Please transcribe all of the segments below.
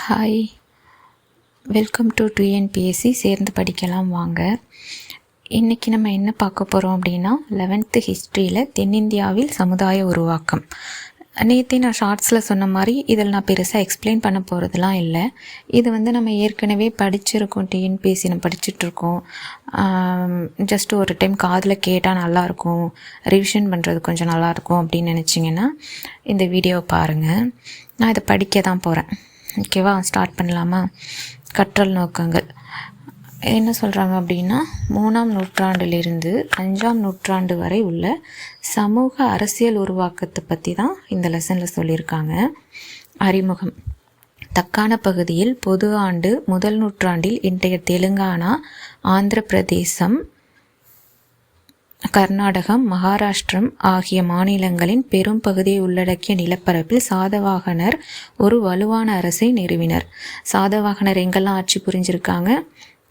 Hi, welcome to TNPSC சேர்ந்து படிக்கலாம் வாங்க. இன்றைக்கி நம்ம என்ன பார்க்க போகிறோம் அப்படின்னா 11th ஹிஸ்ட்ரியில் தென்னிந்தியாவில் சமுதாய உருவாக்கம். நேற்றே நான் ஷார்ட்ஸில் சொன்ன மாதிரி இதில் நான் பெருசாக எக்ஸ்பிளைன் பண்ண போகிறதுலாம் இல்லை. இது நம்ம ஏற்கனவே படிச்சிருக்கோம், டிஎன்பிஎஸ்சி நம்ம படிச்சுட்ருக்கோம். ஜஸ்ட் ஒரு டைம் காதில் கேட்டால் நல்லாயிருக்கும், ரிவிஷன் பண்ணுறது கொஞ்சம் நல்லாயிருக்கும் அப்படின்னு நினச்சிங்கன்னா இந்த வீடியோவை பாருங்கள். நான் இதை படிக்க தான் போகிறேன். ஓகேவா, ஸ்டார்ட் பண்ணலாமா? கற்றல் நோக்கங்கள் என்ன சொல்கிறாங்க அப்படின்னா, 3ஆம் நூற்றாண்டிலிருந்து 5ஆம் நூற்றாண்டு வரை உள்ள சமூக அரசியல் உருவாக்கத்தை பற்றி தான் இந்த லெசனில் சொல்லியிருக்காங்க. அறிமுகம். தக்கான பகுதியில் பொது ஆண்டு முதல் நூற்றாண்டில் இன்றைய தெலுங்கானா, ஆந்திர பிரதேசம், கர்நாடகம், மகாராஷ்டிரம் ஆகிய மாநிலங்களின் பெரும் பகுதியை உள்ளடக்கிய நிலப்பரப்பில் சாதவாகனர் ஒரு வலுவான அரசை நிறுவினர். சாதவாகனர் எங்கெல்லாம் ஆட்சி புரிஞ்சிருக்காங்க?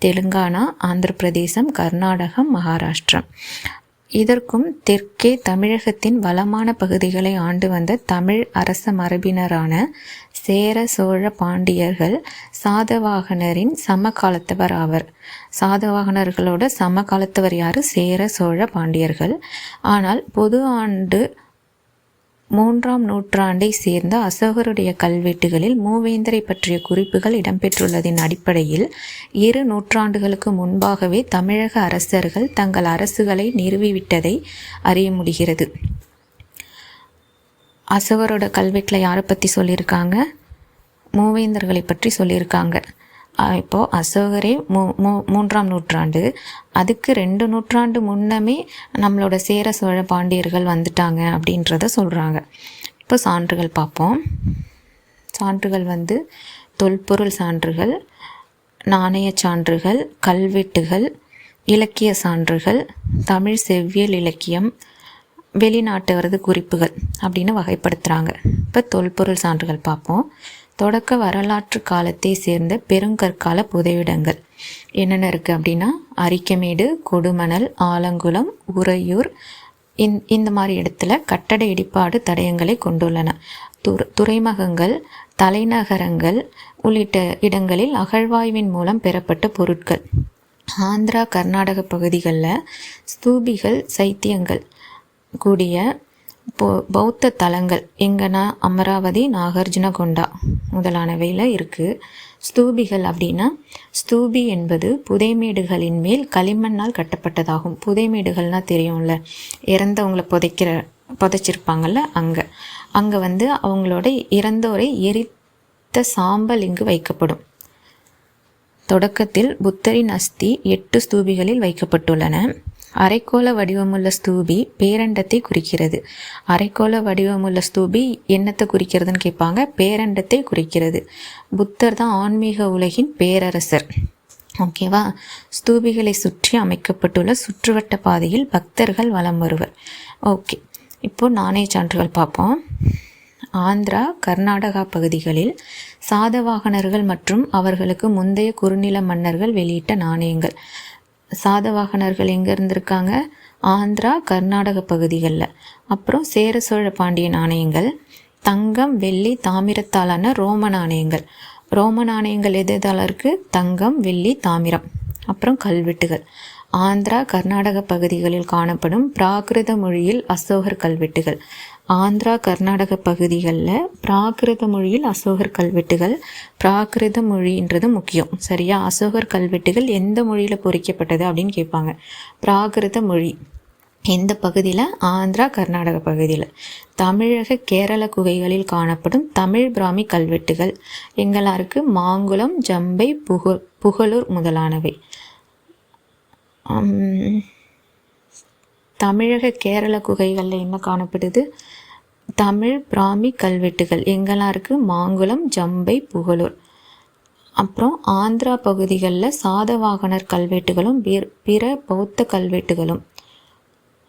தெலுங்கானா, ஆந்திர பிரதேசம், கர்நாடகம், மகாராஷ்டிரம். இதற்கும் தெற்கே தமிழகத்தின் வளமான பகுதிகளை ஆண்டு வந்த தமிழ் அரச மரபினரான சேர சோழ பாண்டியர்கள் சாதவாகனரின் சமகாலத்தவர் ஆவர். சாதவாகனர்களோட சமகாலத்தவர் யார்? சேர சோழ பாண்டியர்கள். ஆனால் பொது ஆண்டு 3ஆம் நூற்றாண்டை சேர்ந்த அசோகருடைய கல்வெட்டுகளில் மூவேந்தரை பற்றிய குறிப்புகள் இடம்பெற்றுள்ளதின் அடிப்படையில் 2 நூற்றாண்டுகளுக்கு முன்பாகவே தமிழக அரசர்கள் தங்கள் அரசுகளை நிறுவிவிட்டதை அறிய முடிகிறது. அசோகரோட கல்வெட்டில் யாரை பற்றி சொல்லியிருக்காங்க? மூவேந்தர்களை பற்றி சொல்லியிருக்காங்க. இப்போது அசோகரே 3ஆம் நூற்றாண்டு, அதுக்கு 2 நூற்றாண்டு முன்னமே நம்மளோட சேர சோழ பாண்டியர்கள் வந்துட்டாங்க அப்படின்றத சொல்கிறாங்க. இப்போ சான்றுகள் பார்ப்போம். சான்றுகள் தொல்பொருள் சான்றுகள், நாணய சான்றுகள், கல்வெட்டுகள், இலக்கிய சான்றுகள், தமிழ் செவ்வியல் இலக்கியம், வெளிநாட்டவரது குறிப்புகள் அப்படின்னு வகைப்படுத்துகிறாங்க. இப்போ தொல்பொருள் சான்றுகள் பார்ப்போம். தொடக்க வரலாற்று காலத்தை சேர்ந்த பெருங்கற்கால புதைவிடங்கள் என்னென்ன இருக்குது அப்படின்னா, அரிக்கமேடு, கொடுமணல், ஆலங்குளம், உறையூர், இந்த மாதிரி இடத்துல கட்டட இடிபாடு தடயங்களை கொண்டுள்ளன. துறைமுகங்கள், தலைநகரங்கள் உள்ளிட்ட இடங்களில் அகழ்வாய்வின் மூலம் பெறப்பட்ட பொருட்கள். ஆந்திரா, கர்நாடக பகுதிகளில் ஸ்தூபிகள், சைத்தியங்கள் கூடிய பௌத்த தலங்கள் எங்கன்னா அமராவதி, நாகார்ஜுனகொண்டா முதலானவையில் இருக்குது. ஸ்தூபிகள் அப்படின்னா, ஸ்தூபி என்பது புதைமேடுகளின் மேல் களிமண்ணால் கட்டப்பட்டதாகும். புதைமேடுகள்னால் தெரியும்ல, இறந்தவங்களை புதைச்சிருப்பாங்கள்ல, அங்கே அவங்களோட இறந்தோரை எரித்த சாம்பல் இங்கு வைக்கப்படும். தொடக்கத்தில் புத்தரின் அஸ்தி 8 ஸ்தூபிகளில் வைக்கப்பட்டுள்ளன. அரைக்கோள வடிவமுள்ள ஸ்தூபி பேரண்டத்தை குறிக்கிறது. அரைக்கோள வடிவமுள்ள ஸ்தூபி என்னத்தை குறிக்கிறதுன்னு கேட்பாங்க. பேரண்டத்தை குறிக்கிறது. புத்தர் தான் ஆன்மீக உலகின் பேரரசர். ஓகேவா. ஸ்தூபிகளை சுற்றி அமைக்கப்பட்டுள்ள சுற்றுவட்ட பாதையில் பக்தர்கள் வலம் வருவர். ஓகே, இப்போது நாணய சான்றுகள் பார்ப்போம். ஆந்திரா, கர்நாடகா பகுதிகளில் சாதவாகனர்கள் மற்றும் அவர்களுக்கு முந்தைய குறுநில மன்னர்கள் வெளியிட்ட நாணயங்கள். சாதவாகனர்கள் எங்கே இருந்திருக்காங்க? ஆந்திரா, கர்நாடக பகுதிகளில். அப்புறம் சேர சோழ பாண்டிய நாணயங்கள், தங்கம், வெள்ளி, தாமிரத்தாலான ரோம நாணயங்கள். ரோம நாணயங்கள் எதால் இருக்குது? தங்கம், வெள்ளி, தாமிரம். அப்புறம் கல்வெட்டுகள். ஆந்திரா, கர்நாடக பகுதிகளில் காணப்படும் பிராகிருத மொழியில் அசோகர் கல்வெட்டுகள். ஆந்திரா, கர்நாடக பகுதிகளில் பிராகிருத மொழியில் அசோகர் கல்வெட்டுகள். பிராகிருத மொழின்றது முக்கியம், சரியா? அசோகர் கல்வெட்டுகள் எந்த மொழியில் பொறிக்கப்பட்டது அப்படின்னு கேட்பாங்க. பிராகிருத மொழி எந்த பகுதியில்? ஆந்திரா, கர்நாடக பகுதியில். தமிழக, கேரள குகைகளில் காணப்படும் தமிழ் பிராமி கல்வெட்டுகள் எங்கெல்லாம் இருக்குது? மாங்குளம், ஜம்பை, புகழூர் முதலானவை. தமிழக, கேரள குகைகளில் என்ன காணப்படுது? தமிழ் பிராமி கல்வெட்டுகள் எங்கெல்லாம் இருக்குது? மாங்குளம், ஜம்பை, புகழூர். அப்புறம் ஆந்திரா பகுதிகளில் சாதவாகனர் கல்வெட்டுகளும் பிற பௌத்த கல்வெட்டுகளும்.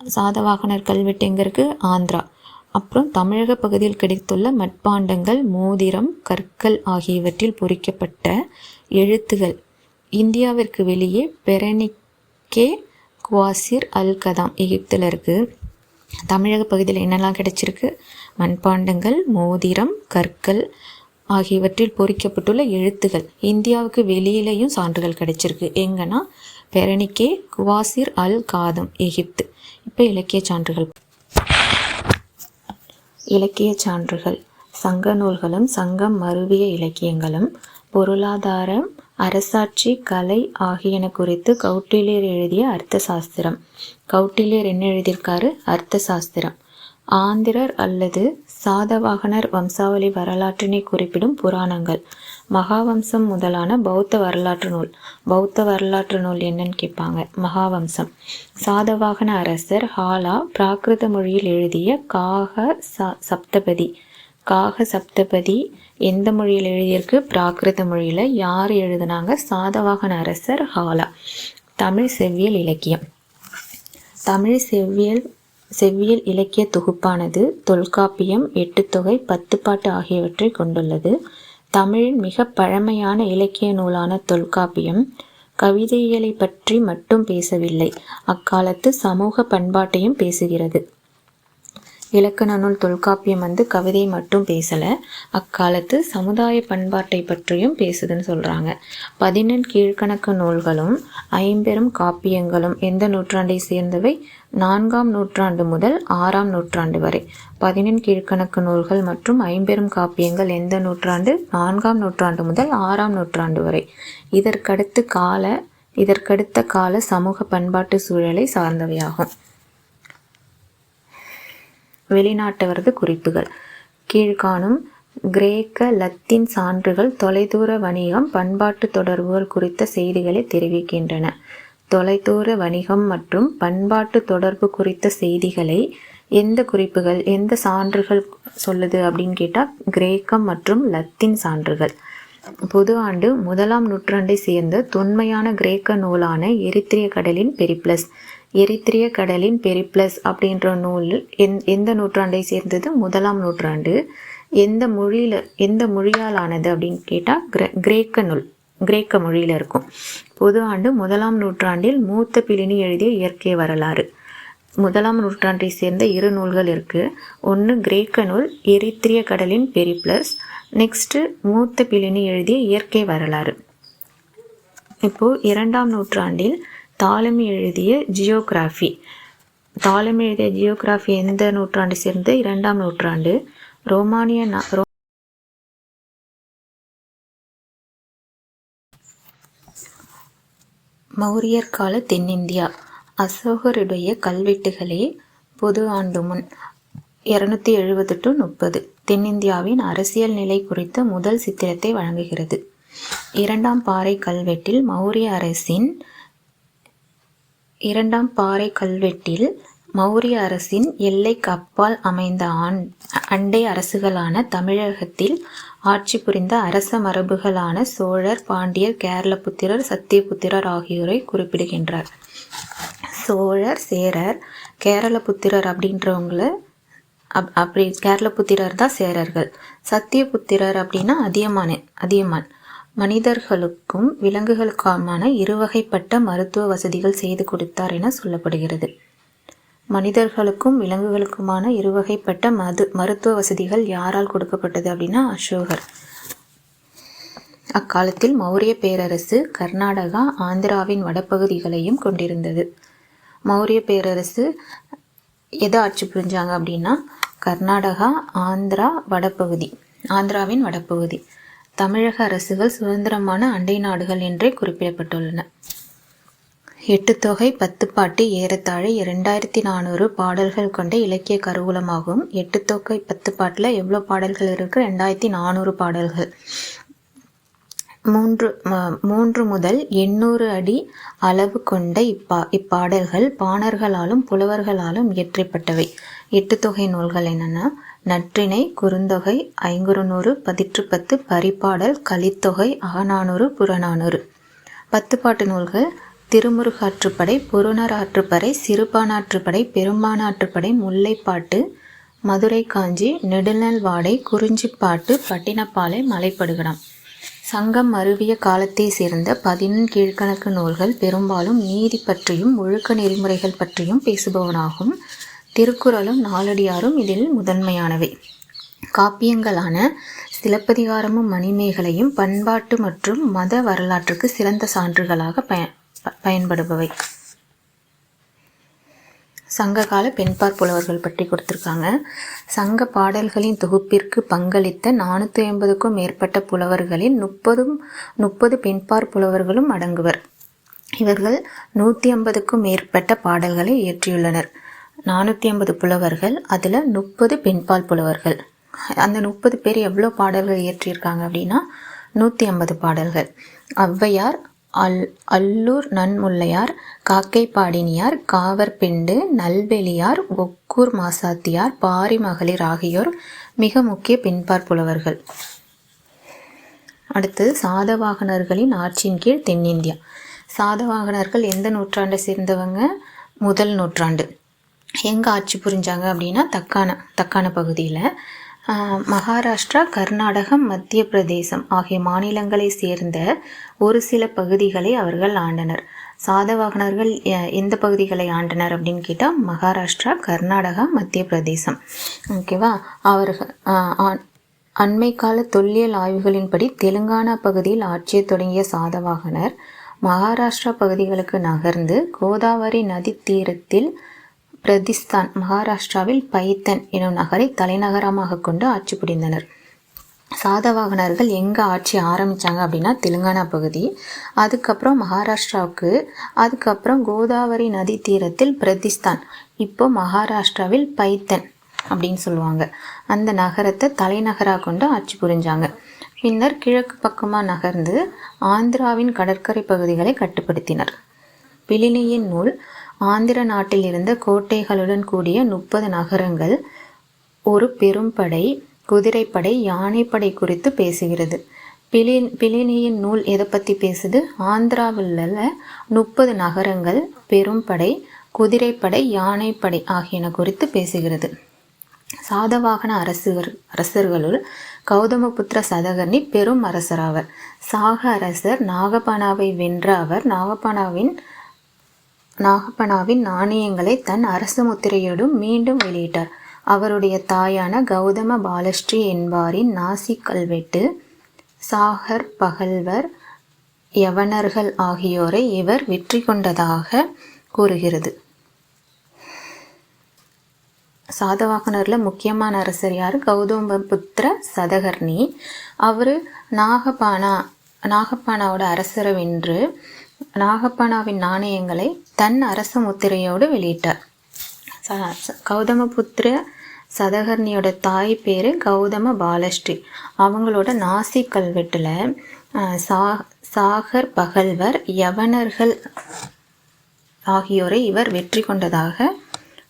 சாதவாகனர் கல்வெட்டு எங்கே இருக்குது? ஆந்திரா. அப்புறம் தமிழக பகுதியில் கிடைத்துள்ள மட்பாண்டங்கள், மோதிரம், கற்கள் ஆகியவற்றில் பொறிக்கப்பட்ட எழுத்துகள். இந்தியாவிற்கு வெளியே பெரனிக்கே குவாசிர் அல் கதாம் எகிப்தில் இருக்குது. தமிழக பகுதியில் என்னெல்லாம் கிடைச்சிருக்கு? மண்பாண்டங்கள், மோதிரம், கற்கள் ஆகியவற்றில் பொறிக்கப்பட்டுள்ள எழுத்துகள். இந்தியாவுக்கு வெளியிலையும் சான்றுகள் கிடைச்சிருக்கு. எங்கன்னா பெரனிக்கே, குவாசிர் அல் காதும், எகிப்து. இப்போ இலக்கிய சான்றுகள். இலக்கிய சான்றுகள். சங்க நூல்களும் சங்கம் மருவிய இலக்கியங்களும் பொருளாதாரம், அரசாட்சி, கலை ஆகியன குறித்து கௌட்டில்யர் எழுதிய அர்த்த சாஸ்திரம். கௌட்டில்யர் என்ன எழுதியிருக்காரு? அர்த்த சாஸ்திரம். ஆந்திரர் அல்லது சாதவாகனர் வம்சாவளி வரலாற்றினை குறிப்பிடும் புராணங்கள். மகாவம்சம் முதலான பௌத்த வரலாற்று நூல். பௌத்த வரலாற்று நூல் என்னன்னு கேட்பாங்க. மகாவம்சம். சாதவாகன அரசர் ஹாலா பிராகிருத மொழியில் எழுதிய சப்தபதி. சப்தபதி எந்த மொழியில் எழுதியிருக்கு? பிராகிருத மொழியில். யார் எழுதுனாங்க? சாதவாகன அரசர் ஹாலா. தமிழ் செவ்வியல் இலக்கியம். தமிழ் செவ்வியல் இலக்கிய தொகுப்பானது தொல்காப்பியம், எட்டுத்தொகை, பத்துப்பாட்டு ஆகியவற்றை கொண்டுள்ளது. தமிழின் மிக பழமையான இலக்கிய நூலான தொல்காப்பியம் கவிதையியலை பற்றி மட்டும் பேசவில்லை, அக்காலத்து சமூக பண்பாட்டையும் பேசுகிறது. இலக்கண நூல் தொல்காப்பியம் கவிதை மட்டும் பேசலை, அக்காலத்து சமுதாய பண்பாட்டை பற்றியும் பேசுதுன்னு சொல்கிறாங்க. 11 கீழ்கணக்கு நூல்களும் 50 காப்பியங்களும் எந்த நூற்றாண்டை சேர்ந்தவை? 4ஆம் நூற்றாண்டு முதல் 6ஆம் நூற்றாண்டு வரை. 11 கீழ்கணக்கு நூல்கள் மற்றும் 50 காப்பியங்கள் எந்த நூற்றாண்டு? 4ஆம் நூற்றாண்டு முதல் 6ஆம் நூற்றாண்டு வரை. இதற்கடுத்த கால சமூக பண்பாட்டு சூழலை சார்ந்தவையாகும். வெளிநாட்டவரது குறிப்புகள். கீழ்காணும் கிரேக்க, லத்தீன் சான்றுகள் தொலைதூர வணிகம், பண்பாட்டு தொடர்புகள் குறித்த செய்திகளை தெரிவிக்கின்றன. தொலைதூர வணிகம் மற்றும் பண்பாட்டு தொடர்பு குறித்த செய்திகளை எந்த குறிப்புகள், எந்த சான்றுகள் சொல்லுது அப்படின்னு கேட்டால் கிரேக்கம் மற்றும் லத்தீன் சான்றுகள். பொது ஆண்டு 1ஆம் நூற்றாண்டை சேர்ந்த தொன்மையான கிரேக்க நூலான எரித்திரிய கடலின் பெரிப்ளஸ். எரித்திரிய கடலின் பெரிப்ளஸ் அப்படின்ற நூல் எந்த நூற்றாண்டை சேர்ந்தது? 1ஆம் நூற்றாண்டு. எந்த மொழியால் ஆனது அப்படின்னு கேட்டால் கிரேக்க நூல், கிரேக்க மொழியில் இருக்கும். பொது ஆண்டு 1ஆம் நூற்றாண்டில் மூத்த பிளினி எழுதிய இயற்கை வரலாறு. 1ஆம் நூற்றாண்டை சேர்ந்த 2 நூல்கள் இருக்குது. ஒன்று கிரேக்க நூல் எரித்திரிய கடலின் பெரிப்ளஸ், நெக்ஸ்ட்டு மூத்த பிளினி எழுதிய இயற்கை வரலாறு. இப்போது 2ஆம் நூற்றாண்டில் தாலமி எழுதிய ஜியோகிராஃபி. தாலமி எழுதிய ஜியோகிராஃபி எந்த நூற்றாண்டு சேர்ந்து? 2ஆம் நூற்றாண்டு. மௌரியர் கால தென்னிந்தியா. அசோகருடைய கல்வெட்டுகளே பொது ஆண்டு முன் 270-30 தென்னிந்தியாவின் அரசியல் நிலை குறித்த முதல் சித்திரத்தை வழங்குகிறது. 2ஆம் பாறை கல்வெட்டில் மௌரிய அரசின் எல்லைக்கு அப்பால் அமைந்த அண்டை அரசுகளான தமிழகத்தில் ஆட்சி புரிந்த அரச மரபுகளான சோழர், பாண்டியர், கேரளபுத்திரர், சத்தியபுத்திரர் ஆகியோரை குறிப்பிடுகின்றார். சோழர், சேரர், கேரளபுத்திரர் அப்படின்றவங்கள கேரளபுத்திரர் தான் சேரர்கள். சத்தியபுத்திரர் அப்படின்னா அதியமான். மனிதர்களுக்கும் விலங்குகளுக்குமான இருவகைப்பட்ட மருத்துவ வசதிகள் செய்து கொடுத்தார் என சொல்லப்படுகிறது. மனிதர்களுக்கும் விலங்குகளுக்குமான இருவகைப்பட்ட மருத்துவ வசதிகள் யாரால் கொடுக்கப்பட்டது அப்படின்னா அசோகர். அக்காலத்தில் மௌரிய பேரரசு கர்நாடகா, ஆந்திராவின் வடபகுதிகளையும் கொண்டிருந்தது. மௌரிய பேரரசு எதை ஆட்சி புரிஞ்சாங்க அப்படின்னா கர்நாடகா, ஆந்திராவின் வடபகுதி. தமிழக அரசுகள் சுதந்திரமான அண்டை நாடுகள் என்றே குறிப்பிடப்பட்டுள்ளன. எட்டுத்தொகை, பத்துப்பாட்டு ஏறத்தாழ 2400 பாடல்கள் கொண்ட இலக்கிய கருவூலமாகும். எட்டுத்தொகை பத்துப்பாட்டில் எவ்வளோ பாடல்கள் இருக்குது? 2400 பாடல்கள். 3 முதல் 800 அடி அளவு கொண்ட இப்பாடல்கள் பாணர்களாலும் புலவர்களாலும் இயற்றப்பட்டவை. எட்டுத்தொகை நூல்கள் என்னென்னா நற்றிணை, குறுந்தொகை, ஐங்குறுநூறு, 10 பரிபாடல், கலித்தொகை, அகநானூறு, புறநானூறு. பத்துப்பாட்டு நூல்கள் திருமுருகாற்றுப்படை, பொருணராற்றுப்படை, சிறுபானாற்றுப்படை, பெரும்பானாற்றுப்படை, முல்லைப்பாட்டு, மதுரை காஞ்சி, நெடுநல்வாடை, குறிஞ்சிப்பாட்டு, பட்டினப்பாலை, மலைப்படுகடம். சங்கம் மருவிய காலத்தை சேர்ந்த 11 கீழ்கணக்கு நூல்கள் பெரும்பாலும் நீதி பற்றியும் ஒழுக்க நெறிமுறைகள் பற்றியும் பேசுபவனாகும். திருக்குறளும் நாலடியாரும் இதில் முதன்மையானவை. காப்பியங்களான சிலப்பதிகாரமும் மணிமேகலையும் பண்பாட்டு மற்றும் மத வரலாற்றுக்கு சிறந்த சான்றுகளாக பயன்படுபவை. சங்ககால பெண்பார் புலவர்கள் பற்றி கொடுத்துருக்காங்க. சங்க பாடல்களின் தொகுப்பிற்கு பங்களித்த 450க்கும் மேற்பட்ட புலவர்களில் 30 பெண்பார் புலவர்களும் அடங்குவர். இவர்கள் 150க்கும் மேற்பட்ட பாடல்களை இயற்றியுள்ளனர். 450 புலவர்கள், அதில் 30 பெண்பால் புலவர்கள். அந்த 30 பேர் எவ்வளோ பாடல்கள் இயற்றியிருக்காங்க அப்படின்னா 150 பாடல்கள். ஔவையார், அல்லூர் நன்முல்லையார், காக்கை பாடினியார், காவற்பெண்டு, நல்வெளியார், ஒக்கூர் மாசாத்தியார், பாரி மகளிர் ஆகியோர் மிக முக்கிய பெண்பார் புலவர்கள். அடுத்து சாதவாகனர்களின் ஆட்சியின் கீழ் தென்னிந்தியா. சாதவாகனர்கள் எந்த நூற்றாண்டை சேர்ந்தவங்க? முதல் நூற்றாண்டு. எங்கே ஆட்சி புரிஞ்சாங்க அப்படின்னா தக்கான பகுதியில். மகாராஷ்டிரா, கர்நாடகம், மத்திய பிரதேசம் ஆகிய மாநிலங்களை சேர்ந்த ஒரு சில பகுதிகளை அவர்கள் ஆண்டனர். சாதவாகனர்கள் எந்த பகுதிகளை ஆண்டனர் அப்படின்னு கேட்டால் மகாராஷ்டிரா, கர்நாடகா, மத்திய பிரதேசம். ஓகேவா? அவர்கள் அண்மை கால தொல்லியல் ஆய்வுகளின்படி தெலுங்கானா பகுதியில் ஆட்சியை தொடங்கிய சாதவாகனர் மகாராஷ்டிரா பகுதிகளுக்கு நகர்ந்து கோதாவரி நதி தீரத்தில் பிரதிஸ்தான், மகாராஷ்டிராவில் பைத்தன் எனும் நகரை தலைநகரமாக கொண்டு ஆட்சி புரிந்தனர். சாதவாகனர்கள் எங்கே ஆட்சி ஆரம்பித்தாங்க அப்படின்னா தெலுங்கானா பகுதி, அதுக்கப்புறம் மகாராஷ்டிராவுக்கு, அதுக்கப்புறம் கோதாவரி நதி தீரத்தில் பிரதிஸ்தான், இப்போ மகாராஷ்டிராவில் பைத்தன் அப்படின்னு சொல்லுவாங்க, அந்த நகரத்தை தலைநகராக கொண்டு ஆட்சி புரிஞ்சாங்க. பின்னர் கிழக்கு பக்கமாக நகர்ந்து ஆந்திராவின் கடற்கரை பகுதிகளை கட்டுப்படுத்தினர். பிலினியின் நூல் ஆந்திர நாட்டில் இருந்த கோட்டைகளுடன் கூடிய 30 நகரங்கள், ஒரு பெரும்படை, குதிரைப்படை, யானைப்படை குறித்து பேசுகிறது. பிலினியின் நூல் எதை பற்றி பேசுது? ஆந்திராவில் உள்ள 30 நகரங்கள், பெரும்படை, குதிரைப்படை, யானைப்படை ஆகியன குறித்து பேசுகிறது. சாதவாகன அரசர்களுள் கௌதமபுத்திர சதகர்ணி பெரும் அரசராவர். சாக அரசர் நாகபானாவை வென்ற அவர் நாகப்பனாவின் நாணயங்களை தன் அரச முத்திரையோடும் மீண்டும் வெளியிட்டார். அவருடைய தாயான கௌதம பாலஸ்ரீ என்பாரின் நாசி கல்வெட்டு சாகர் பகல்வர் யவனர்கள் ஆகியோரை இவர் வெற்றி கொண்டதாக கூறுகிறது. சாதவாகனரில் முக்கியமான அரசர் யார்? கௌதமபுத்திர சதகர்ணி. அவர் நாகப்பானாவோட அரசரை வென்று நாகப்பானாவின் நாணயங்களை தன் அரச முத்திரையோடு வெளியிட்டார். கௌதமபுத்திர சதகர்ணியோட தாய் பேர் கௌதம பாலஸ்ரீ. அவங்களோட நாசி கல்வெட்டில் சாகர் பகல்வர் யவனர்கள் ஆகியோரை இவர் வெற்றி கொண்டதாக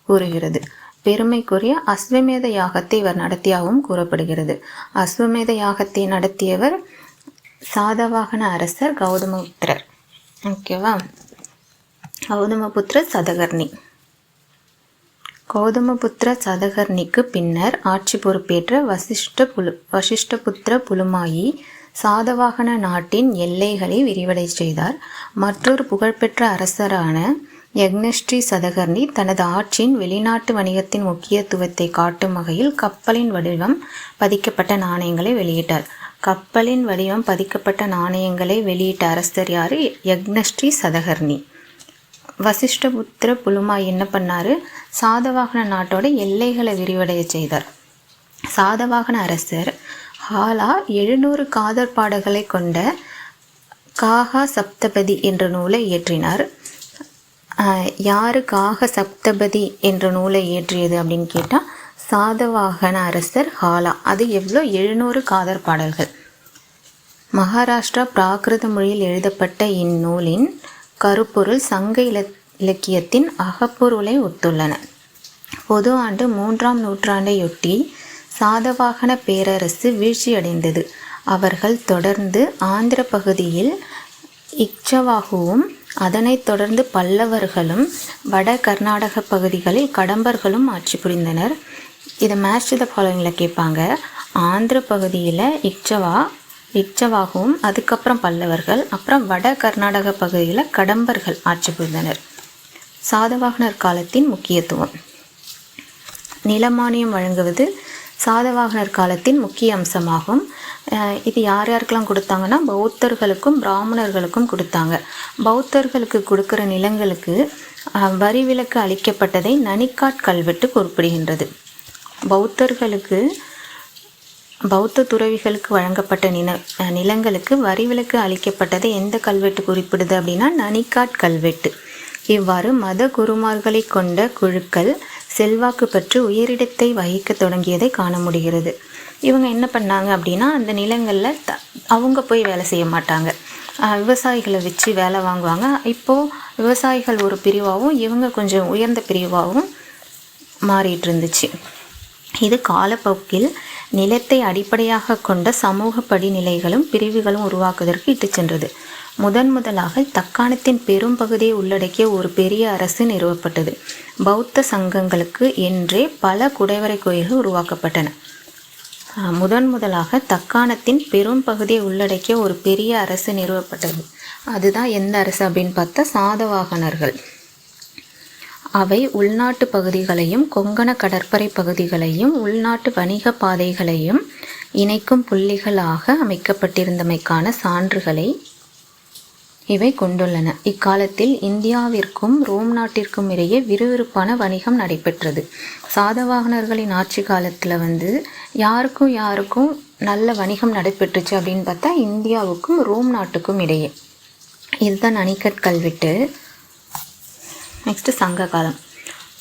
கூறுகிறது. பெருமைக்குரிய அஸ்வமேத யாகத்தை இவர் நடத்தியாகவும் கூறப்படுகிறது. அஸ்வமேத யாகத்தை நடத்தியவர் சாதவாகன அரசர் கௌதமபுத்திரர். ஓகேவா? கௌதமபுத்திர சதகர்ணி. கௌதமபுத்திர சதகர்ணிக்கு பின்னர் ஆட்சி பொறுப்பேற்ற வசிஷ்டபுத்திர புலுமாயி சாதவாகன நாட்டின் எல்லைகளை விரிவடை செய்தார். மற்றொரு புகழ்பெற்ற அரசரான யக்னஸ்ரீ சதகர்ணி தனது ஆட்சியின் வெளிநாட்டு வணிகத்தின் முக்கியத்துவத்தை காட்டும் வகையில் கப்பலின் வடிவம் பதிக்கப்பட்ட நாணயங்களை வெளியிட்டார். கப்பலின் வடிவம் பதிக்கப்பட்ட நாணயங்களை வெளியிட்ட அரசர் யார்? யக்னஸ்ரீ சதகர்ணி. வசிஷ்டபுத்திர புலுமாய் என்ன பண்ணார்? சாதவாகன நாட்டோட எல்லைகளை விரிவடைய செய்தார். சாதவாகன அரசர் ஹாலா 700 காதற்பாடுகளை கொண்ட காகா சப்தபதி என்ற நூலை இயற்றினார். யார் காக சப்தபதி என்ற நூலை இயற்றியது அப்படின்னு கேட்டால் சாதவாகன அரசர் ஹாலா. அது எவ்வளோ? 700 காதர் பாடல்கள். மகாராஷ்டிரா பிராகிருத மொழியில் எழுதப்பட்ட இந்நூலின் கருப்பொருள் சங்க இலக்கியத்தின் அகப்பொருளை ஒத்துள்ளன. பொது ஆண்டு 3ஆம் நூற்றாண்டையொட்டி சாதவாகன பேரரசு வீழ்ச்சியடைந்தது. அவர்கள் தொடர்ந்து ஆந்திர பகுதியில் இக்ஷவாகுவும் அதனைத் தொடர்ந்து பல்லவர்களும் வட கர்நாடக பகுதிகளில் கடம்பர்களும் ஆட்சி புரிந்தனர். இதை மேட்ச் த ஃபாலோவிங்கில் கேட்பாங்க. ஆந்திர பகுதியில் இக்ஷவாகவும் அதுக்கப்புறம் பல்லவர்கள், அப்புறம் வட கர்நாடக பகுதியில் கடம்பர்கள் ஆட்சி புரிந்தனர். சாதவாகனர் காலத்தின் முக்கியத்துவம். நிலமானியம் வழங்குவது சாதவாகனர் காலத்தின் முக்கிய அம்சமாகும். இது யார் யாருக்கெல்லாம் கொடுத்தாங்கன்னா பௌத்தர்களுக்கும் பிராமணர்களுக்கும் கொடுத்தாங்க. பௌத்தர்களுக்கு கொடுக்குற நிலங்களுக்கு வரி விலக்கு அளிக்கப்பட்டதை நனிக்காட் கல்வெட்டு குறிப்பிடுகின்றது. பௌத்த துறவிகளுக்கு வழங்கப்பட்ட நிலங்களுக்கு வரி விலக்கு அளிக்கப்பட்டதை எந்த கல்வெட்டு குறிப்பிடுது அப்படின்னா நனிக்காட் கல்வெட்டு. இவ்வாறு மத குருமார்களை கொண்ட குழுக்கள் செல்வாக்கு பற்றி உயரிடத்தை வகிக்க தொடங்கியதை காண முடிகிறது. இவங்க என்ன பண்ணாங்க அப்படின்னா அந்த நிலங்களில் அவங்க போய் வேலை செய்ய மாட்டாங்க, விவசாயிகளை வச்சு வேலை வாங்குவாங்க. இப்போது விவசாயிகள் ஒரு பிரிவாகவும் இவங்க கொஞ்சம் உயர்ந்த பிரிவாகவும் மாறிட்டு இருந்துச்சு. இது காலப்போக்கில் நிலத்தை அடிப்படையாக கொண்ட சமூக படிநிலைகளும் பிரிவுகளும் உருவாக்குவதற்கு இட்டு சென்றது. முதலாக தக்காணத்தின் பெரும் பகுதியை உள்ளடக்கிய ஒரு பெரிய அரசு நிறுவப்பட்டது. பௌத்த சங்கங்களுக்கு என்றே பல குடைவரை கோயில்கள் உருவாக்கப்பட்டன. முதலாக தக்காணத்தின் பெரும் பகுதியை உள்ளடக்கிய ஒரு பெரிய அரசு நிறுவப்பட்டது. அதுதான் எந்த அரசு அப்படின்னு பார்த்தா சாதவாகனர்கள். அவை உள்நாட்டு பகுதிகளையும் கொங்கண கடற்படை பகுதிகளையும் உள்நாட்டு வணிக பாதைகளையும் இணைக்கும் புள்ளிகளாக அமைக்கப்பட்டிருந்தமைக்கான சான்றுகளை இவை கொண்டுள்ளன. இக்காலத்தில் இந்தியாவிற்கும் ரோம் நாட்டிற்கும் இடையே விறுவிறுப்பான வணிகம் நடைபெற்றது. சாதவாகனர்களின் ஆட்சி காலத்தில் யாருக்கும் நல்ல வணிகம் நடைபெற்றுச்சு அப்படின்னு பார்த்தா இந்தியாவுக்கும் ரோம் நாட்டுக்கும் இடையே. இதுதான் நனிக்கட் கல்வெட்டு. நெக்ஸ்ட்டு சங்க காலம்.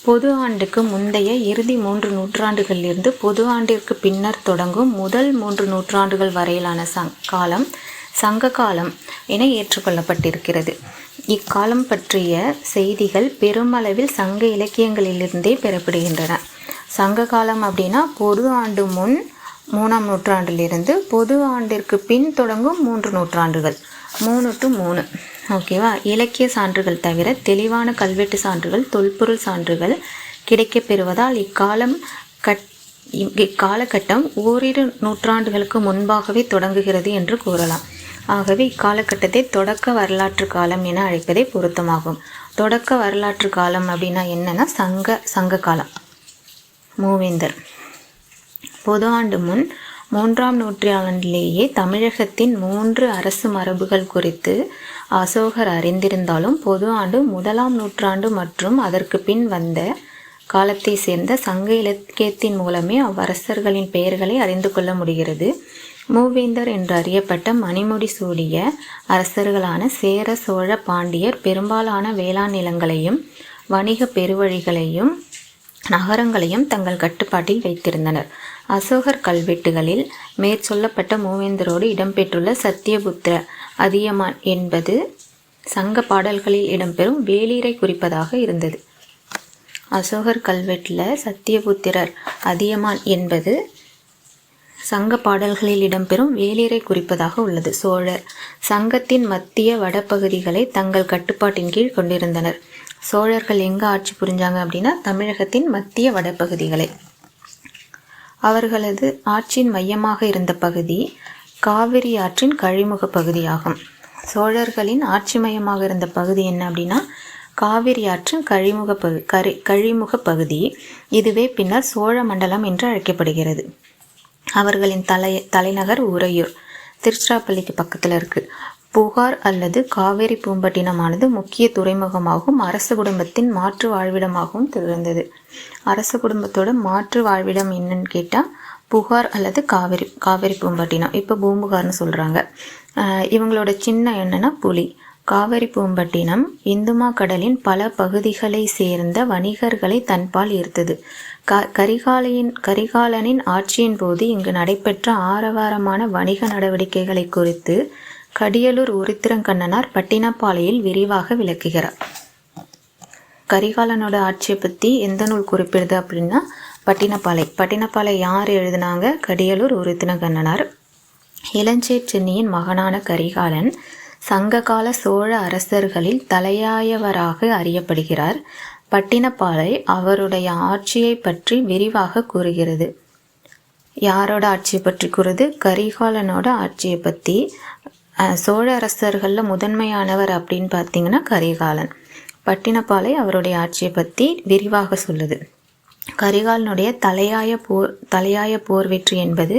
பொது ஆண்டுக்கு முந்தைய இறுதி 3 நூற்றாண்டுகளிலிருந்து பொது ஆண்டிற்கு பின்னர் தொடங்கும் முதல் 3 நூற்றாண்டுகள் வரையிலான காலம் சங்க காலம் என ஏற்றுக்கொள்ளப்பட்டிருக்கிறது. இக்காலம் பற்றிய செய்திகள் பெருமளவில் சங்க இலக்கியங்களிலிருந்தே பெறப்படுகின்றன. சங்க காலம் அப்படின்னா பொது ஆண்டு முன் 3ஆம் நூற்றாண்டிலிருந்து பொது ஆண்டிற்கு பின் தொடங்கும் 3 நூற்றாண்டுகள், 3 to 3. ஓகேவா? இலக்கிய சான்றுகள் தவிர தெளிவான கல்வெட்டு சான்றுகள், தொல்பொருள் சான்றுகள் கிடைக்கப் பெறுவதால் இக்காலகட்டம் ஓரிரு நூற்றாண்டுகளுக்கு முன்பாகவே தொடங்குகிறது என்று கூறலாம். ஆகவே இக்காலகட்டத்தை தொடக்க வரலாற்று காலம் என அழைப்பதே பொருத்தமாகும். தொடக்க வரலாற்று காலம் அப்படின்னா என்னன்னா சங்க காலம். மூவேந்தர். பொது ஆண்டு முன் 3ஆம் நூற்றாண்டிலேயே தமிழகத்தின் 3 அரசு மரபுகள் குறித்து அசோகர் அறிந்திருந்தாலும் பொது ஆண்டு 1ஆம் நூற்றாண்டு மற்றும் அதற்கு பின் வந்த காலத்தை சேர்ந்த சங்க இலக்கியத்தின் மூலமே அவ்வரசர்களின் பெயர்களை அறிந்து கொள்ள முடிகிறது. மூவேந்தர் என்று அறியப்பட்ட மணிமுடி சூடிய அரசர்களான சேர, சோழ, பாண்டியர் பெரும்பாலான வேளாண் நிலங்களையும் வணிக பெருவழிகளையும் நகரங்களையும் தங்கள் கட்டுப்பாட்டில் வைத்திருந்தனர். அசோகர் கல்வெட்டுகளில் மேற்சொல்லப்பட்ட மூவேந்தரோடு இடம்பெற்றுள்ள சத்தியபுத்திர அதியமான் என்பது சங்க பாடல்களில் இடம்பெறும் வேளிரை குறிப்பதாக இருந்தது. அசோகர் கல்வெட்டில் சத்தியபுத்திரர் அதியமான் என்பது சங்க பாடல்களில் இடம்பெறும் வேளிரை குறிப்பதாக உள்ளது. சோழர் சங்கத்தின் மத்திய வடபகுதிகளை தங்கள் கட்டுப்பாட்டின் கீழ் கொண்டிருந்தனர். சோழர்கள் எங்கே ஆட்சி புரிஞ்சாங்க அப்படின்னா தமிழகத்தின் மத்திய வடபகுதிகளை. அவர்களது ஆட்சியின் மையமாக இருந்த பகுதி காவிரி ஆற்றின் கழிமுக பகுதியாகும். சோழர்களின் ஆட்சி மையமாக இருந்த பகுதி என்ன அப்படின்னா காவிரி ஆற்றின் கழிமுக பகுதி. இதுவே பின்னர் சோழ மண்டலம் என்று அழைக்கப்படுகிறது. அவர்களின் தலைநகர் உறையூர் திருச்சிராப்பள்ளிக்கு பக்கத்தில் இருக்குது. புகார் அல்லது காவேரி பூம்பட்டினமானது முக்கிய துறைமுகமாகவும் அரச குடும்பத்தின் மாற்று வாழ்விடமாகவும் திகழ்ந்தது. அரச குடும்பத்தோட மாற்று வாழ்விடம் என்னன்னு கேட்டால் புகார் அல்லது காவேரி பூம்பட்டினம், இப்போ பூம்புகார்னு சொல்கிறாங்க. இவங்களோட சின்ன என்னன்னா புலி. காவேரி பூம்பட்டினம் இந்துமா கடலின் பல பகுதிகளை சேர்ந்த வணிகர்களை தன்பால் ஈர்த்தது. கரிகாலனின் ஆட்சியின் போது இங்கு நடைபெற்ற ஆரவாரமான வணிக நடவடிக்கைகளை குறித்து கடியலூர் உருத்திரங்கண்ணனார் பட்டினப்பாலையில் விரிவாக விளக்குகிறார். கரிகாலனோட ஆட்சியை பற்றி எந்த நூல் குறிப்பிடுது அப்படின்னா பட்டினப்பாலை யார் எழுதினாங்க? கடியலூர் உருத்திரங்கண்ணனார். இளஞ்சேட் சென்னியின் மகனான கரிகாலன் சங்ககால சோழ அரசர்களில் தலையாயவராக அறியப்படுகிறார். பட்டினப்பாலை அவருடைய ஆட்சியை பற்றி விரிவாக கூறுகிறது. யாரோட ஆட்சியை பற்றி கூறுது? கரிகாலனோட ஆட்சியை பற்றி. சோழ அரசர்களில் முதன்மையானவர் அப்படின்னு பார்த்தீங்கன்னா கரிகாலன். பட்டினப்பாலை அவருடைய ஆட்சியை பற்றி விரிவாக சொல்லுது. கரிகாலனுடைய தலையாய போர் வெற்றி என்பது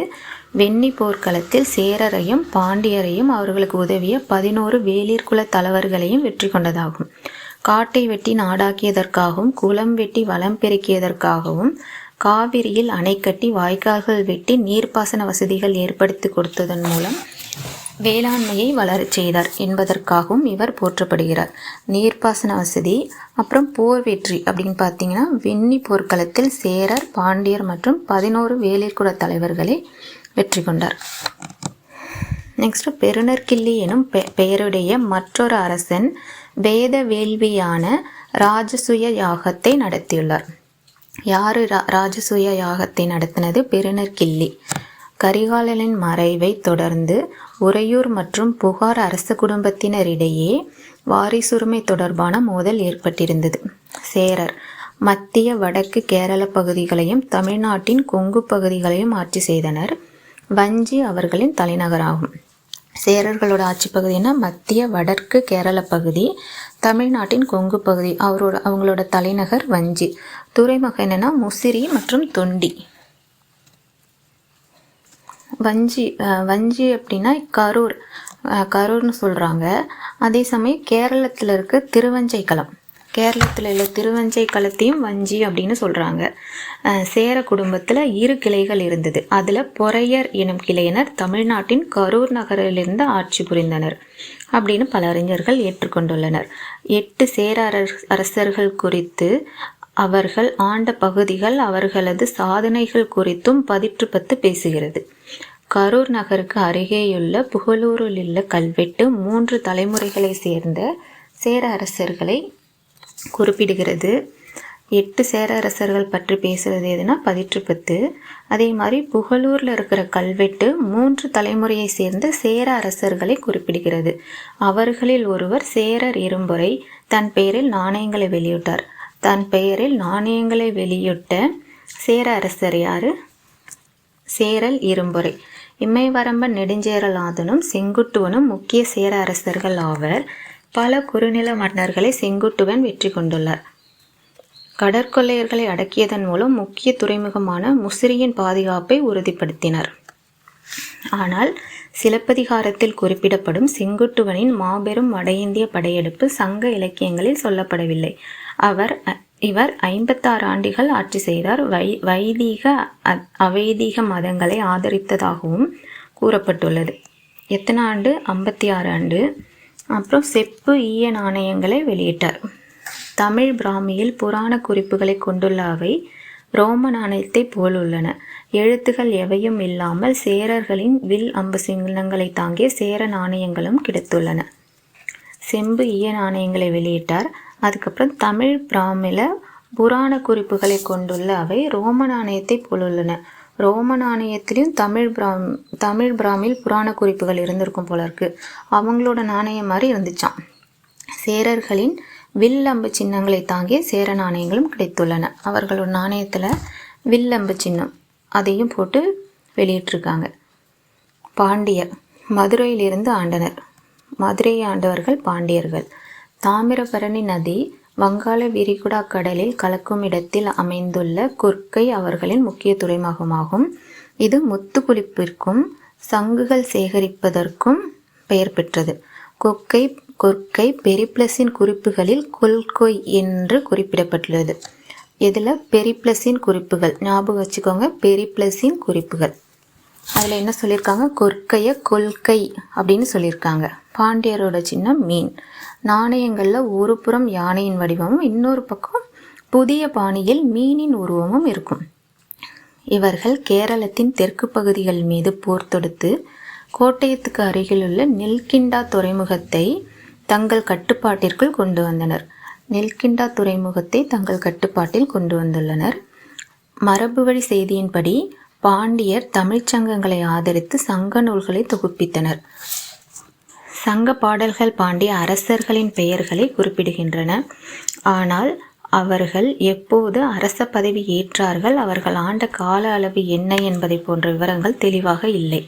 வெண்ணி போர்க்களத்தில் சேரரையும் பாண்டியரையும் அவர்களுக்கு உதவிய 11 வேளிர்குல தலைவர்களையும் வெற்றி கொண்டதாகும். காட்டை வெட்டி நாடாக்கியதற்காகவும், குளம் வெட்டி வளம் பெருக்கியதற்காகவும், காவிரியில் அணை கட்டி வாய்க்கால்கள் வெட்டி நீர்ப்பாசன வசதிகள் ஏற்படுத்தி கொடுத்ததன் மூலம் வேளாண்மையை வளரச் செய்தார் என்பதற்காகவும் இவர் போற்றப்படுகிறார். நீர்ப்பாசன வசதி, அப்புறம் போர் வெற்றி அப்படின்னு பார்த்தீங்கன்னா வெண்ணி போர்க்களத்தில் சேரர், பாண்டியர் மற்றும் 11 வேளிர்குல தலைவர்களை வெற்றி கொண்டார். நெக்ஸ்ட், பெருநற்கிள்ளி எனும் பெயருடைய மற்றொரு அரசன் வேத வேள்வியான ராஜசூய யாகத்தை நடத்தியுள்ளார். யாரு ராஜசூய யாகத்தை நடத்தினது? பெருநற்கிள்ளி. கரிகாலனின் மறைவை தொடர்ந்து உறையூர் மற்றும் புகார் அரச குடும்பத்தினரிடையே வாரிசுரிமை தொடர்பான மோதல் ஏற்பட்டிருந்தது. சேரர் மத்திய வடக்கு கேரள பகுதிகளையும் தமிழ்நாட்டின் கொங்கு பகுதிகளையும் ஆட்சி செய்தனர். வஞ்சி அவர்களின் தலைநகராகும். சேரர்களோட ஆட்சி பகுதினா மத்திய வடக்கு கேரள பகுதி, தமிழ்நாட்டின் கொங்கு பகுதி. அவங்களோட தலைநகர் வஞ்சி. துறைமுகம் என்னன்னா முசிறி மற்றும் தொண்டி. வஞ்சி அப்படின்னா கரூர்னு சொல்கிறாங்க. அதே சமயம் கேரளத்தில் இருக்க திருவஞ்சைக்களம், கேரளத்தில் உள்ள திருவஞ்சைக்களத்தையும் வஞ்சி அப்படின்னு சொல்கிறாங்க. சேர குடும்பத்தில் 2 கிளைகள் இருந்தது. அதில் பொறையர் எனும் கிளையினர் தமிழ்நாட்டின் கரூர் நகரிலிருந்து ஆட்சி புரிந்தனர் அப்படின்னு பல அறிஞர்கள் ஏற்றுக்கொண்டுள்ளனர். 8 சேர அரசர்கள் குறித்து, அவர்கள் ஆண்ட பகுதிகள், அவர்களது சாதனைகள் குறித்தும் 10 பேசுகிறது. கரூர் நகருக்கு அருகேயுள்ள புகழூரில் உள்ள கல்வெட்டு 3 தலைமுறைகளை சேர்ந்த சேர அரசர்களை குறிப்பிடுகிறது. 8 சேர அரசர்கள் பற்றி பேசுகிறது எதுனா 10. அதே மாதிரி புகழூரில் இருக்கிற கல்வெட்டு 3 தலைமுறையை சேர்ந்த சேர அரசர்களை குறிப்பிடுகிறது. அவர்களில் ஒருவர் சேரர் இரும்பொறை தன் பெயரில் நாணயங்களை வெளியிட்டார். தன் பெயரில் நாணயங்களை வெளியிட்ட சேர அரசர் யாரு? சேரல் இரும்பொறை. இமயவரம்பன் நெடுஞ்சேரலாதனும் செங்குட்டுவனும் முக்கிய சேர அரசர்கள் ஆவர். பல குறுநில மன்னர்களை செங்குட்டுவன் வெற்றி கொண்டுள்ளார். கடற்கொள்ளையர்களை அடக்கியதன் மூலம் முக்கிய துறைமுகமான முசிறியின் பாதுகாப்பை உறுதிப்படுத்தினார். ஆனால் சிலப்பதிகாரத்தில் குறிப்பிடப்படும் செங்குட்டுவனின் மாபெரும் வட இந்திய படையெடுப்பு சங்க இலக்கியங்களில் சொல்லப்படவில்லை. இவர் 56 ஆண்டுகள் ஆட்சி செய்தார். வைதீக அவைதீக மதங்களை ஆதரித்ததாகவும் கூறப்பட்டுள்ளது. எத்தனை ஆண்டு? 56 ஆண்டு. அப்புறம் செப்பு ஈய நாணயங்களை வெளியிட்டார். தமிழ் பிராமியில் புராண குறிப்புகளை கொண்டுள்ள அவை ரோம நாணயத்தை போல் உள்ளன. எழுத்துகள் எவையும் இல்லாமல் சேரர்களின் வில் அம்பு சின்னங்களை தாங்கிய சேர நாணயங்களும் கிடைத்துள்ளன. செம்பு ஈய நாணயங்களை வெளியிட்டார். அதுக்கப்புறம் தமிழ் பிராமில புராண குறிப்புகளை கொண்டுள்ள அவை ரோம நாணயத்தை போல் உள்ளன. ரோம நாணயத்திலையும் தமிழ் பிராமில் புராண குறிப்புகள் இருந்திருக்கும் போல இருக்கு. அவங்களோட நாணயம் மாதிரி இருந்துச்சான். சேரர்களின் வில் அம்பு சின்னங்களை தாங்கிய சேர நாணயங்களும் கிடைத்துள்ளன. அவர்களோட நாணயத்தில் வில் அம்பு சின்னம் அதையும் போட்டு வெளியிட்டிருக்காங்க. பாண்டியர் மதுரையிலிருந்து ஆண்டனர். மதுரையை ஆண்டவர்கள் பாண்டியர்கள். தாமிரபரணி நதி வங்காள விரிகுடா கடலில் கலக்கும் இடத்தில் அமைந்துள்ள கொற்கை அவர்களின் முக்கிய துறைமுகமாகும். இது முத்து குளிப்பிற்கும் சங்குகள் சேகரிப்பதற்கும் பெயர் பெற்றது. கொற்கை பெரிப்ளஸின் குறிப்புகளில் கொல்கொய் என்று குறிப்பிடப்பட்டுள்ளது. இதில் பெரிப்ளஸின் குறிப்புகள் ஞாபகம் வச்சுக்கோங்க. பெரிப்ளஸின் குறிப்புகள் அதில் என்ன சொல்லியிருக்காங்க? கொற்கையை கொல்கை அப்படின்னு சொல்லியிருக்காங்க. பாண்டியரோட சின்னம் மீன். நாணயங்களில் ஒரு புறம் யானையின் வடிவமும் இன்னொரு பக்கம் புதிய பாணியில் மீனின் உருவமும் இருக்கும். இவர்கள் கேரளத்தின் தெற்கு பகுதிகள் மீது போர் தொடுத்து கோட்டயத்துக்கு அருகிலுள்ள நெல்கிண்டா துறைமுகத்தை தங்கள் கட்டுப்பாட்டிற்குள் கொண்டு வந்தனர். நெல்கிண்டா துறைமுகத்தை தங்கள் கட்டுப்பாட்டில் கொண்டு வந்துள்ளனர். மரபு வழி செய்தியின்படி பாண்டியர் தமிழ்ச்சங்கங்களை ஆதரித்து சங்க நூல்களை தொகுப்பித்தனர். சங்க பாடல்கள் பாண்டிய அரசர்களின் பெயர்களை குறிப்பிடுகின்றன. ஆனால் அவர்கள் எப்போது அரச பதவி ஏற்றார்கள், அவர்கள் ஆண்ட கால அளவு என்ன என்பதை போன்ற விவரங்கள் தெளிவாக இல்லை.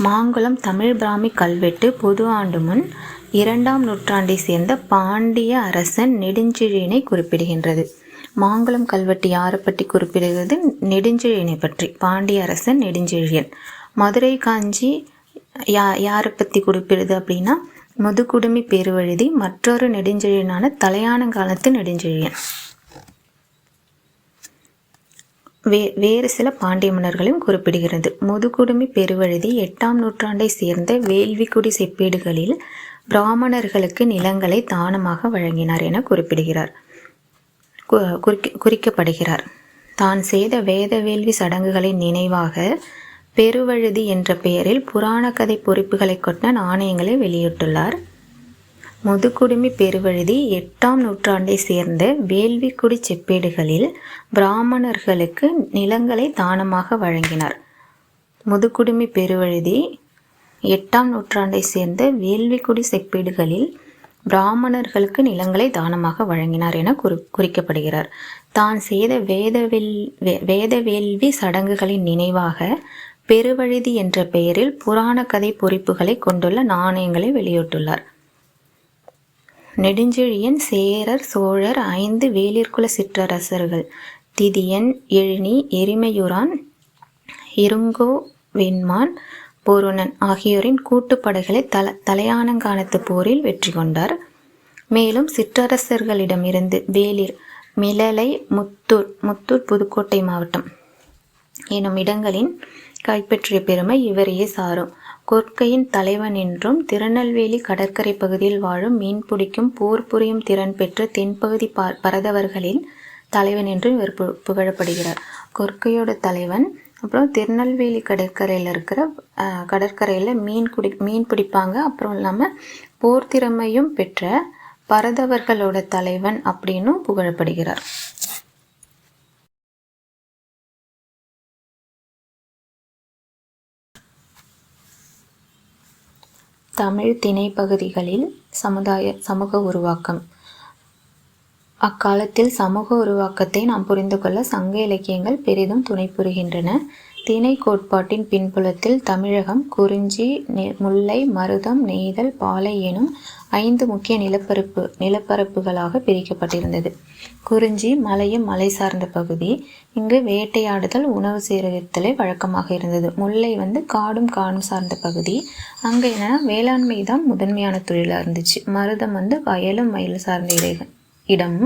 மாங்குளம் தமிழ் பிராமி கல்வெட்டு பொது ஆண்டு முன் 2ஆம் நூற்றாண்டை சேர்ந்த பாண்டிய அரசன் நெடுஞ்செழியனை குறிப்பிடுகின்றது. மாங்குளம் கல்வெட்டு யாரை பற்றி குறிப்பிடுகிறது? நெடுஞ்செழியனை பற்றி. பாண்டிய அரசன் நெடுஞ்செழியன். மதுரை காஞ்சி யாரை பற்றி குறிப்பிடுது அப்படின்னா முதுகுடுமி பெருவழுதி மற்றொரு நெடுஞ்செழியனான தலையானங்காலத்து நெடுஞ்செழியன். வேறு சில பாண்டிய மன்னர்களையும் குறிப்பிடுகிறது. முதுகுடுமி பெருவழுதி 8ஆம் நூற்றாண்டை சேர்ந்த வேள்விக்குடி செப்பேடுகளில் பிராமணர்களுக்கு நிலங்களை தானமாக வழங்கினார் என குறிக்கப்படுகிறார். தான் செய்த வேத வேள்வி சடங்குகளின் நினைவாக பெருவழுதி என்ற பெயரில் புராண கதை பொறிப்புகளை கொண்ட நாணயங்களை வெளியிட்டுள்ளார். முதுகுடுமி பெருவழுதி 8ஆம் நூற்றாண்டை சேர்ந்த வேள்விக்குடி செப்பேடுகளில் பிராமணர்களுக்கு நிலங்களை தானமாக வழங்கினார். முதுகுடுமி பெருவழுதி 8ஆம் நூற்றாண்டை சேர்ந்த வேள்விக்குடி செப்பேடுகளில் பிராமணர்களுக்கு நிலங்களை தானமாக வழங்கினார் என குறிக்கப்படுகிறார். தான் செய்த வேத வேள்வி சடங்குகளின் நினைவாக பெருவழுதி என்ற பெயரில் புராண கதை பொறிப்புகளை கொண்டுள்ள நாணயங்களை வெளியிட்டுள்ளார். நெடுஞ்செழியன் சேரர் சோழர் 5 வேளிர்குல சிற்றரசர்கள் திதியன் எழினி எரிமையுரான் இருங்கோ வெண்மான் பொருணன் ஆகியோரின் கூட்டுப்படைகளை தலையானங்கானத்து போரில் வெற்றி கொண்டார். மேலும் சிற்றரசர்களிடமிருந்து வேளிர் மிளலை முத்தூர் புதுக்கோட்டை மாவட்டம் எனும் இடங்களின் கைப்பற்றிய பெருமை இவரையே சாரும். கொற்கையின் தலைவன் என்றும் திருநெல்வேலி கடற்கரை பகுதியில் வாழும் மீன் பிடிக்கும் போர் புரியும் திறன் பெற்ற தென்பகுதி பரதவர்களின் தலைவன் என்றும் இவர் புகழப்படுகிறார். கொற்கையோட தலைவன். அப்புறம் திருநெல்வேலி கடற்கரையில் இருக்கிற கடற்கரையில் மீன் பிடிப்பாங்க. அப்புறம் இல்லாமல் போர் திறமையும் பெற்ற பரதவர்களோட தலைவன் அப்படின்னும் புகழப்படுகிறார். தமிழ் திணைப்பகுதிகளில் சமூக உருவாக்கம். அக்காலத்தில் சமூக உருவாக்கத்தை நாம் புரிந்து கொள்ள சங்க இலக்கியங்கள் பெரிதும் துணை புரிகின்றன. திணை கோட்பாட்டின் பின்புலத்தில் தமிழகம் குறிஞ்சி, முல்லை, மருதம், நெய்தல், பாலை எனும் 5 முக்கிய நிலப்பரப்புகளாக பிரிக்கப்பட்டிருந்தது. குறிஞ்சி மலையும் மலை சார்ந்த பகுதி. இங்கு வேட்டையாடுதல், உணவு சேகரித்தலே வழக்கமாக இருந்தது. முல்லை காடும் சார்ந்த பகுதி. அங்கே என்னன்னா வேளாண்மை தான் முதன்மையான தொழிலாக இருந்துச்சு. மருதம் வயலும் மயில் சார்ந்த இடம்.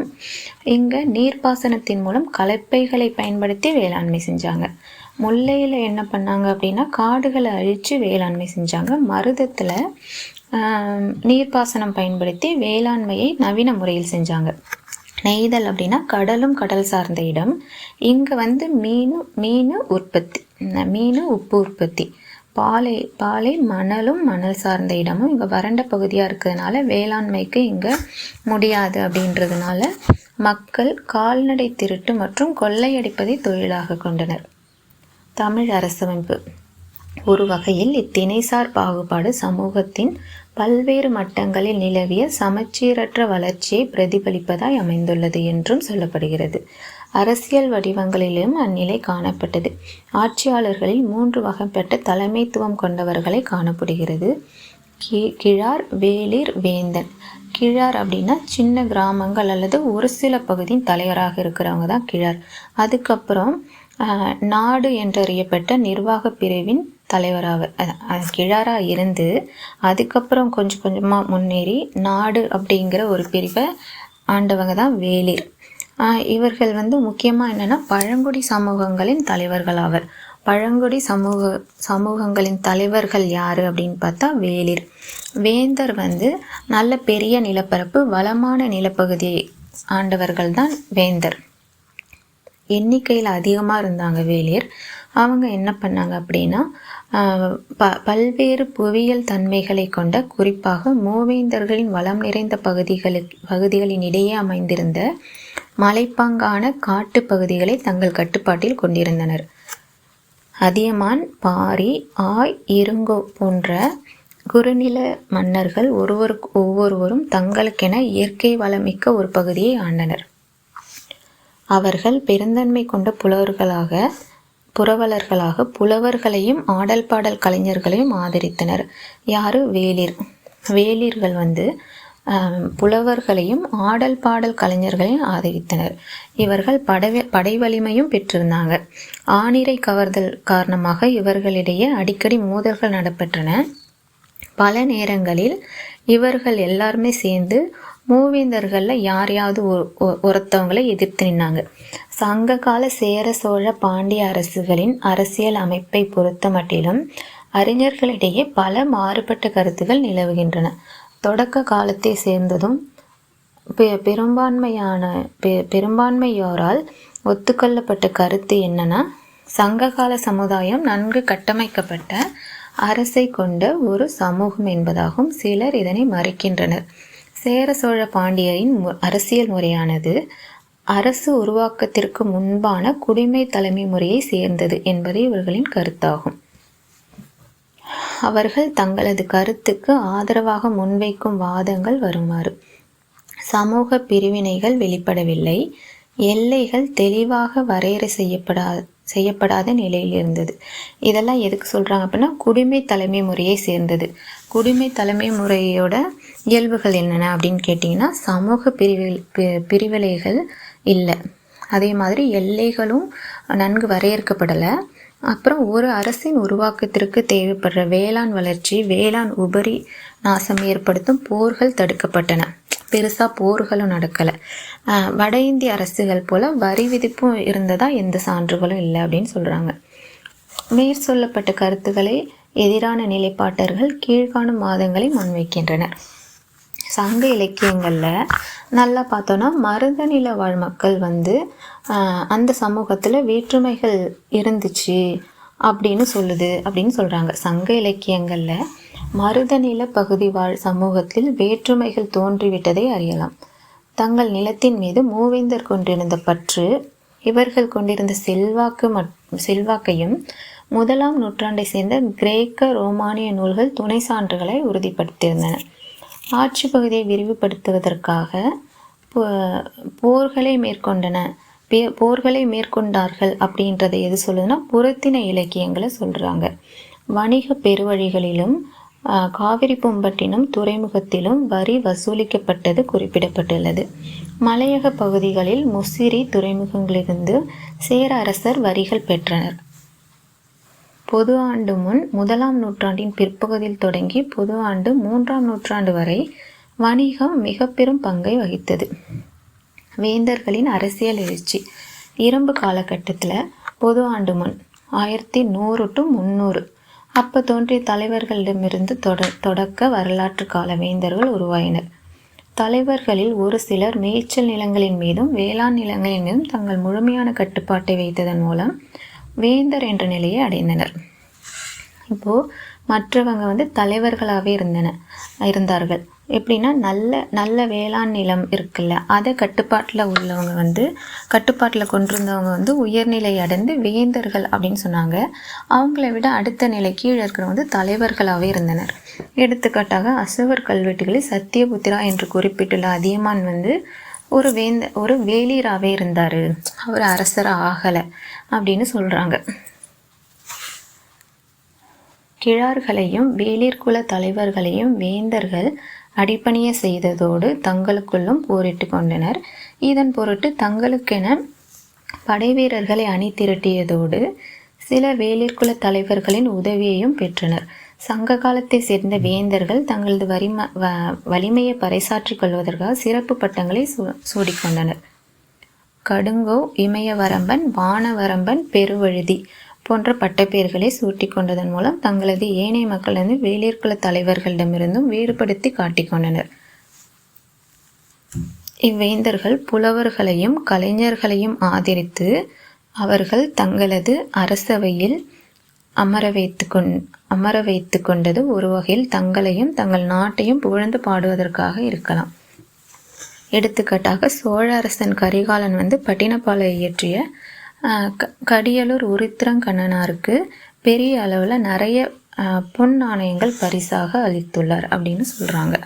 இங்கே நீர்ப்பாசனத்தின் மூலம் கலப்பைகளை பயன்படுத்தி வேளாண்மை செஞ்சாங்க. முல்லையில் என்ன பண்ணாங்க அப்படின்னா காடுகளை அழித்து வேளாண்மை செஞ்சாங்க. மருதத்தில் நீர்ப்பாசனம் பயன்படுத்தி வேளாண்மையை நவீன முறையில் செஞ்சாங்க. நெய்தல் அப்படின்னா கடலும் கடல் சார்ந்த இடம். இங்கே மீன் உற்பத்தி, உப்பு உற்பத்தி. பாலை மணலும் மணல் சார்ந்த இடமும். இங்கே வறண்ட பகுதியாக இருக்கிறதுனால வேளாண்மைக்கு இங்கே முடியாது. அப்படின்றதுனால மக்கள் கால்நடை திருட்டு மற்றும் கொள்ளையடிப்பதை தொழிலாக கொண்டனர். தமிழ் அரசமைப்பு. ஒரு வகையில் இத்திணைசார் பாகுபாடு சமூகத்தின் பல்வேறு மட்டங்களில் நிலவிய சமச்சீரற்ற வளர்ச்சியை பிரதிபலிப்பதாய் அமைந்துள்ளது என்றும் சொல்லப்படுகிறது. அரசியல் வடிவங்களிலும் அந்நிலை காணப்பட்டது. ஆட்சியாளர்களில் 3 வகைப்பட்ட தலைமைத்துவம் கொண்டவர்களை காணப்படுகிறது. கிழார், வேளிர், வேந்தன். கிழார் அப்படின்னா சின்ன கிராமங்கள் அல்லது ஒரு சில பகுதியின் தலைவராக இருக்கிறவங்க தான் கிழார். அதுக்கப்புறம் நாடு என்றறியப்பட்ட நிர்வாக பிரிவின் தலைவராக கிழாராக இருந்து அதுக்கப்புறம் கொஞ்சம் கொஞ்சமாக முன்னேறி நாடு அப்படிங்கிற ஒரு பிரிவை ஆண்டவங்க தான் வேளிர். இவர்கள் முக்கியமாக என்னென்னா பழங்குடி சமூகங்களின் தலைவர்கள் ஆவர். பழங்குடி சமூகங்களின் தலைவர்கள் யார் அப்படின்னு பார்த்தா வேளிர். வேந்தர் நல்ல பெரிய நிலப்பரப்பு, வளமான நிலப்பகுதியை ஆண்டவர்கள் தான் வேந்தர். எண்ணிக்கையில் அதிகமாக இருந்தாங்க வேளிர். அவங்க என்ன பண்ணாங்க அப்படின்னா பல்வேறு புவியியல் தன்மைகளை கொண்ட குறிப்பாக மூவேந்தர்களின் வளம் நிறைந்த பகுதிகளின் இடையே அமைந்திருந்த மலைப்பாங்கான காட்டு பகுதிகளை தங்கள் கட்டுப்பாட்டில் கொண்டிருந்தனர். அதியமான், பாரி, ஆய், இருங்கோ போன்ற குறுநில மன்னர்கள் ஒவ்வொருவரும் தங்களுக்கென இயற்கை வளமிக்க ஒரு பகுதியை ஆண்டனர். அவர்கள் பெருந்தன்மை கொண்ட புரவலர்களாக புலவர்களையும் ஆடல் பாடல் கலைஞர்களையும் ஆதரித்தனர். யாரு? வேளிர். வேளிர்கள் புலவர்களையும் ஆடல் பாடல் கலைஞர்களையும் ஆதரித்தனர். இவர்கள் படை வலிமையும் பெற்றிருந்தாங்க. ஆணிரை கவர்தல் காரணமாக இவர்களிடையே அடிக்கடி மோதல்கள் நடைபெற்றன. பல நேரங்களில் இவர்கள் எல்லாருமே சேர்ந்து மூவேந்தர்களில் யாரையாவது ஒருத்தவங்களை எதிர்த்து நின்னாங்க. சங்க கால சேர சோழ பாண்டிய அரசுகளின் அரசியல் அமைப்பை பொறுத்த மட்டிலும் அறிஞர்களிடையே பல மாறுபட்ட கருத்துகள் நிலவுகின்றன. தொடக்க காலத்தை சேர்ந்ததும் பெரும்பான்மையோரால் ஒத்துக்கொள்ளப்பட்ட கருத்து என்னன்னா, சங்ககால சமுதாயம் நன்கு கட்டமைக்கப்பட்ட அரசை கொண்ட ஒரு சமூகம் என்பதாகும். சிலர் இதனை மறைக்கின்றனர். சேர சோழ பாண்டியரின் அரசியல் முறையானது அரசு உருவாக்கத்திற்கு முன்பான குடிமை தலைமை முறையை சேர்ந்தது என்பது இவர்களின் கருத்தாகும். அவர்கள் தங்களது கருத்துக்கு ஆதரவாக முன்வைக்கும் வாதங்கள் வருமாறு: சமூக பிரிவினைகள் வெளிப்படவில்லை, எல்லைகள் தெளிவாக வரையறை செய்யப்படாத நிலையில் இருந்தது. இதெல்லாம் எதுக்கு சொல்கிறாங்க அப்படின்னா, குடிமை தலைமை முறையை சேர்ந்தது. குடிமை தலைமை முறையோட இயல்புகள் என்னென்ன அப்படின்னு கேட்டிங்கன்னா, சமூக பிரிவினைகள் இல்லை, அதே மாதிரி எல்லைகளும் நன்கு வரையறுக்கப்படலை. அப்புறம் ஒரு அரசின் உருவாக்கத்திற்கு தேவைப்படுற வேளாண் வளர்ச்சி, வேளாண் உபரி நாசம் ஏற்படுத்தும் போர்கள் தடுக்கப்பட்டன. பெருசாக போர்களும் நடக்கலை. வட இந்திய அரசுகள் போல் வரி விதிப்பும் இருந்ததா எந்த சான்றுகளும் இல்லை அப்படின்னு சொல்கிறாங்க. மேற்சொல்லப்பட்ட கருத்துக்களை எதிரான நிலைப்பாட்டர்கள் கீழ்காணும் வாதங்களை முன்வைக்கின்றனர். சங்க இலக்கியங்களில் நல்லா பார்த்தோன்னா, மருதநில வாழ் மக்கள் அந்த சமூகத்தில் வேற்றுமைகள் இருந்துச்சு அப்படின்னு சொல்கிறாங்க. சங்க இலக்கியங்களில் மருதநில பகுதி வாழ் சமூகத்தில் வேற்றுமைகள் தோன்றிவிட்டதை அறியலாம். தங்கள் நிலத்தின் மீது மூவேந்தர் கொண்டிருந்த பற்று, இவர்கள் கொண்டிருந்த செல்வாக்கையும் 1ஆம் நூற்றாண்டை சேர்ந்த கிரேக்க ரோமானிய நூல்கள் துணை சான்றுகளை உறுதிப்படுத்தியிருந்தன. ஆட்சி பகுதியை விரிவுபடுத்துவதற்காக போர்களை மேற்கொண்டார்கள் அப்படின்றத எது சொல்லுதுன்னா, புறத்தின இலக்கியங்களை சொல்கிறாங்க. வணிக பெருவழிகளிலும் காவிரி பூம்பட்டினம் துறைமுகத்திலும் வரி வசூலிக்கப்பட்டது குறிப்பிடப்பட்டுள்ளது. மலையக பகுதிகளில் முசிறி துறைமுகங்களிலிருந்து சேர அரசர் வரிகள் பெற்றனர். பொது ஆண்டு முன் 1ஆம் நூற்றாண்டின் பிற்பகுதியில் தொடங்கி பொது ஆண்டு 3ஆம் நூற்றாண்டு வரை வணிகம் மிக பெரும் பங்கை வகித்தது. வேந்தர்களின் அரசியல் எழுச்சி இரும்பு காலகட்டத்தில் பொது ஆண்டு முன் 1100 to 300 அப்போ தோன்றிய தலைவர்களிடமிருந்து தொடக்க வரலாற்று கால வேந்தர்கள் உருவாயினர். தலைவர்களில் ஒரு சிலர் மேய்ச்சல் நிலங்களின் மீதும் வேளாண் நிலங்களின் மீதும் தங்கள் முழுமையான கட்டுப்பாட்டை வைத்ததன் மூலம் வேந்தர் என்ற நிலையை அடைந்தனர். இப்போது மற்றவங்க தலைவர்களாகவே இருந்தார்கள். எப்படின்னா, நல்ல வேளாண் நிலம் இருக்குல்ல, அதை கட்டுப்பாட்டில் கொண்டிருந்தவங்க உயர்நிலை அடைந்து வேந்தர்கள் அப்படின்னு சொன்னாங்க. அவங்கள விட அடுத்த நிலை கீழே இருக்கிறவங்க தலைவர்களாகவே இருந்தனர். எடுத்துக்காட்டாக அசோகர் கல்வெட்டுகளில் சத்தியபுத்திரா என்று குறிப்பிட்டுள்ள அதியமான் ஒரு வேளிராகவே இருந்தார், அவர் அரசராக ஆகலை அப்படின்னு சொல்கிறாங்க. கிழார்களையும் வேளிர்குல தலைவர்களையும் வேந்தர்கள் அடிப்பணிய செய்ததோடு தங்களுக்குள்ளும் போரிட்டு கொண்டனர். இதன் பொருட்டு தங்களுக்கென படை வீரர்களை அணி திரட்டியதோடு சில வேளிர்குல தலைவர்களின் உதவியையும் பெற்றனர். சங்க காலத்தை சேர்ந்த வேந்தர்கள் தங்களது வலிமையை பறைசாற்றிக் கொள்வதற்காக சிறப்பு பட்டங்களை சூடிக்கொண்டனர். கடுங்கோ, இமயவரம்பன், வானவரம்பன், பெருவழுதி போன்ற பட்டப்பெயர்களை சூட்டி கொண்டதன் மூலம் தங்களது ஏனைய மக்களிருந்து வேளிர்குல தலைவர்களிடமிருந்தும் வேறுபடுத்தி காட்டிக்கொண்டனர். இவ்வேந்தர்கள் புலவர்களையும் கலைஞர்களையும் ஆதரித்து அவர்கள் தங்களது அரசவையில் அமர வைத்து கொண்டது ஒரு வகையில் தங்களையும் தங்கள் நாட்டையும் புகழ்ந்து பாடுவதற்காக இருக்கலாம். எடுத்துக்காட்டாக சோழ அரசன் கரிகாலன் பட்டினப்பாலை இயற்றிய கடியலூர் உருத்திரங்கண்ணனாருக்கு பெரிய அளவில் நிறைய பொன் நாணயங்கள் பரிசாக அளித்துள்ளார் அப்படின்னு சொல்கிறாங்க.